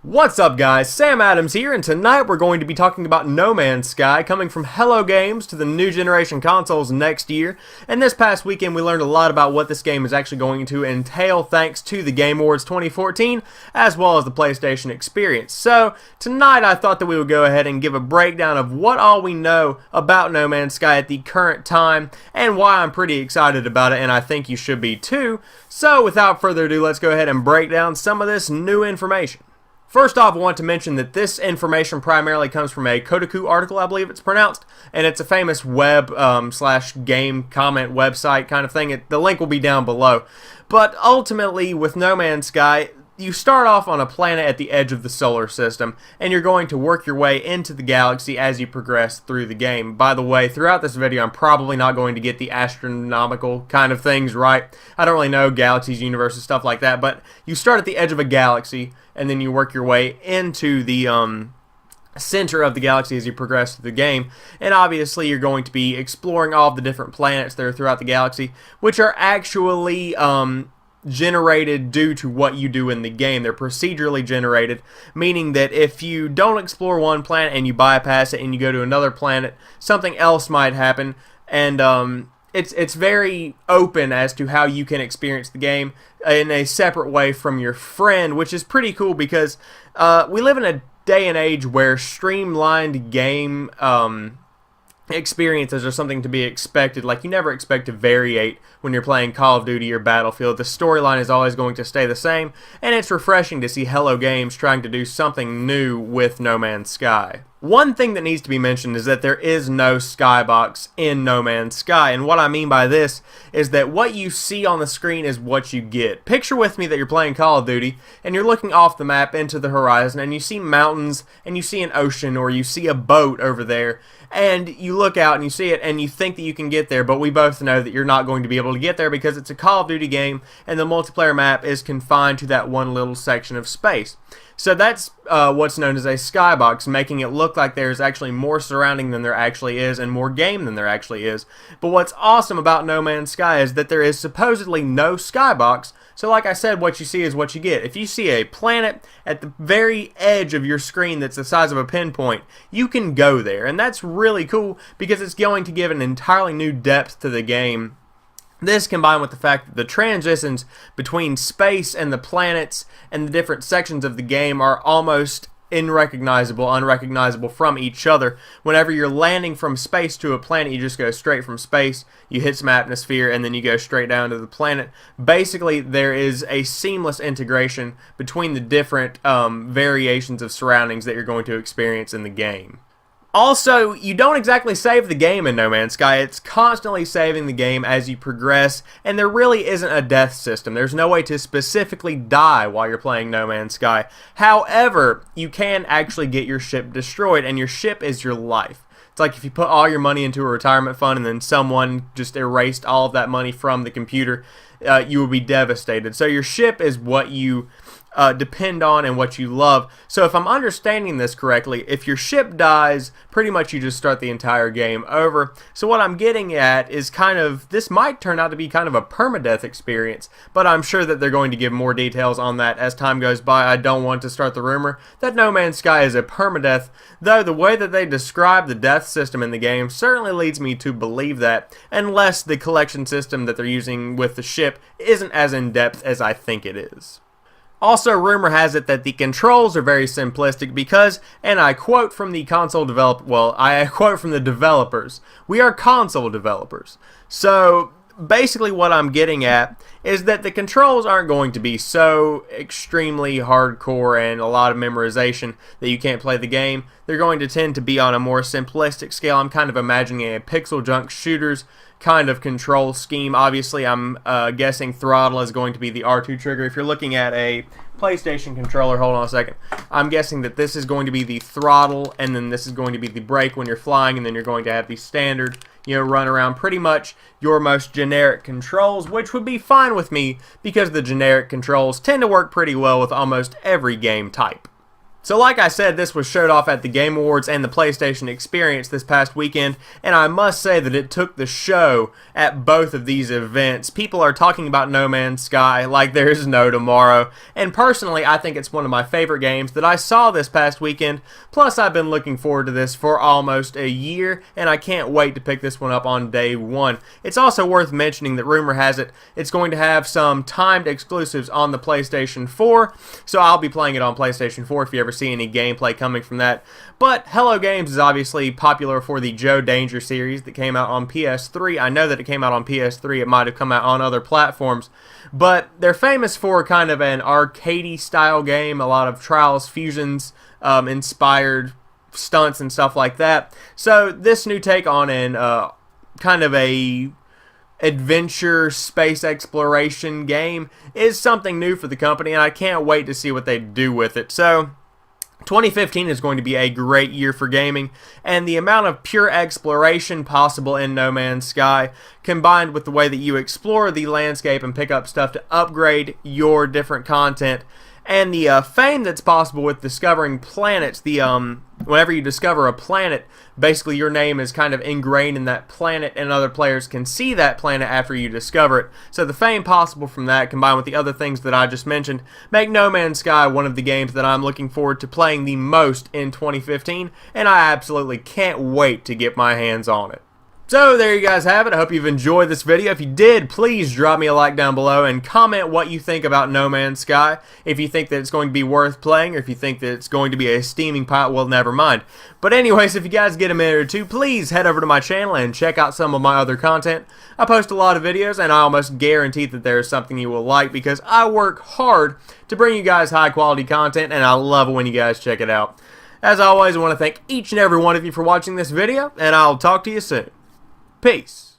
What's up guys, Sam Adams here, and tonight we're going to be talking about No Man's Sky coming from Hello Games to the new generation consoles next year. And this past weekend we learned a lot about what this game is actually going to entail thanks to the Game Awards 2014 as well as the PlayStation Experience. So tonight I thought that we would go ahead and give a breakdown of what all we know about No Man's Sky at the current time and why I'm pretty excited about it, and I think you should be too. So without further ado, let's go ahead and break down some of this new information. First off, I want to mention that this information primarily comes from a Kotaku article, I believe it's pronounced, and it's a famous web slash game comment website kind of thing. The link will be down below. But ultimately, with No Man's Sky, you start off on a planet at the edge of the solar system, and you're going to work your way into the galaxy as you progress through the game. By the way, throughout this video, I'm probably not going to get the astronomical kind of things right. I don't really know galaxies, universes, stuff like that, but you start at the edge of a galaxy, and then you work your way into the center of the galaxy as you progress through the game. And obviously, you're going to be exploring all of the different planets that are throughout the galaxy, which are actually generated due to what you do in the game. They're procedurally generated, meaning that if you don't explore one planet and you bypass it and you go to another planet, something else might happen, and it's very open as to how you can experience the game in a separate way from your friend, which is pretty cool because we live in a day and age where streamlined game experiences are something to be expected. Like, you never expect to variate when you're playing Call of Duty or Battlefield. The storyline is always going to stay the same, and it's refreshing to see Hello Games trying to do something new with No Man's Sky. One thing that needs to be mentioned is that there is no skybox in No Man's Sky, and what I mean by this is that what you see on the screen is what you get. Picture with me that you're playing Call of Duty, and you're looking off the map into the horizon, and you see mountains, and you see an ocean, or you see a boat over there, and you look out and you see it, and you think that you can get there, but we both know that you're not going to be able to get there because it's a Call of Duty game, and the multiplayer map is confined to that one little section of space. So that's what's known as a skybox, making it look like there's actually more surrounding than there actually is and more game than there actually is. But what's awesome about No Man's Sky is that there is supposedly no skybox. So like I said, what you see is what you get. If you see a planet at the very edge of your screen that's the size of a pinpoint, you can go there. And that's really cool because it's going to give an entirely new depth to the game. This combined with the fact that the transitions between space and the planets and the different sections of the game are almost unrecognizable from each other. Whenever you're landing from space to a planet, you just go straight from space, you hit some atmosphere, and then you go straight down to the planet. Basically, there is a seamless integration between the different variations of surroundings that you're going to experience in the game. Also, you don't exactly save the game in No Man's Sky. It's constantly saving the game as you progress, and there really isn't a death system. There's no way to specifically die while you're playing No Man's Sky. However, you can actually get your ship destroyed, and your ship is your life. It's like if you put all your money into a retirement fund and then someone just erased all of that money from the computer, you would be devastated. So your ship is what you depend on and what you love. So if I'm understanding this correctly, if your ship dies, pretty much you just start the entire game over. So what I'm getting at is this might turn out to be kind of a permadeath experience, but I'm sure that they're going to give more details on that as time goes by. I don't want to start the rumor that No Man's Sky is a permadeath, though the way that they describe the death system in the game certainly leads me to believe that, unless the collection system that they're using with the ship isn't as in-depth as I think it is. Also, rumor has it that the controls are very simplistic because, and I quote from the I quote from the developers, "We are console developers." So basically what I'm getting at is that the controls aren't going to be so extremely hardcore and a lot of memorization that you can't play the game. They're going to tend to be on a more simplistic scale. I'm kind of imagining a pixel junk shooters kind of control scheme. Obviously, I'm guessing throttle is going to be the R2 trigger. If you're looking at a PlayStation controller, hold on a second, I'm guessing that this is going to be the throttle, and then this is going to be the brake when you're flying, and then you're going to have the standard, run around, pretty much your most generic controls, which would be fine with me because the generic controls tend to work pretty well with almost every game type. So like I said, this was showed off at the Game Awards and the PlayStation Experience this past weekend, and I must say that it took the show at both of these events. People are talking about No Man's Sky like there's no tomorrow, and personally I think it's one of my favorite games that I saw this past weekend. Plus I've been looking forward to this for almost a year, and I can't wait to pick this one up on day one. It's also worth mentioning that rumor has it it's going to have some timed exclusives on the PlayStation 4, so I'll be playing it on PlayStation 4 if you ever see any gameplay coming from that. But Hello Games is obviously popular for the Joe Danger series that came out on PS3. I know that it came out on PS3. It might have come out on other platforms. But they're famous for kind of an arcadey style game, a lot of Trials Fusions inspired stunts and stuff like that. So this new take on an kind of a adventure space exploration game is something new for the company, and I can't wait to see what they do with it. So 2015 is going to be a great year for gaming, and the amount of pure exploration possible in No Man's Sky, combined with the way that you explore the landscape and pick up stuff to upgrade your different content, and the fame that's possible with discovering planets. Whenever you discover a planet, basically your name is kind of ingrained in that planet, and other players can see that planet after you discover it. So the fame possible from that, combined with the other things that I just mentioned, make No Man's Sky one of the games that I'm looking forward to playing the most in 2015, and I absolutely can't wait to get my hands on it. So there you guys have it. I hope you've enjoyed this video. If you did, please drop me a like down below and comment what you think about No Man's Sky. If you think that it's going to be worth playing, or if you think that it's going to be a steaming pile, well, never mind. But anyways, if you guys get a minute or two, please head over to my channel and check out some of my other content. I post a lot of videos, and I almost guarantee that there is something you will like, because I work hard to bring you guys high quality content, and I love it when you guys check it out. As always, I want to thank each and every one of you for watching this video, and I'll talk to you soon. Peace.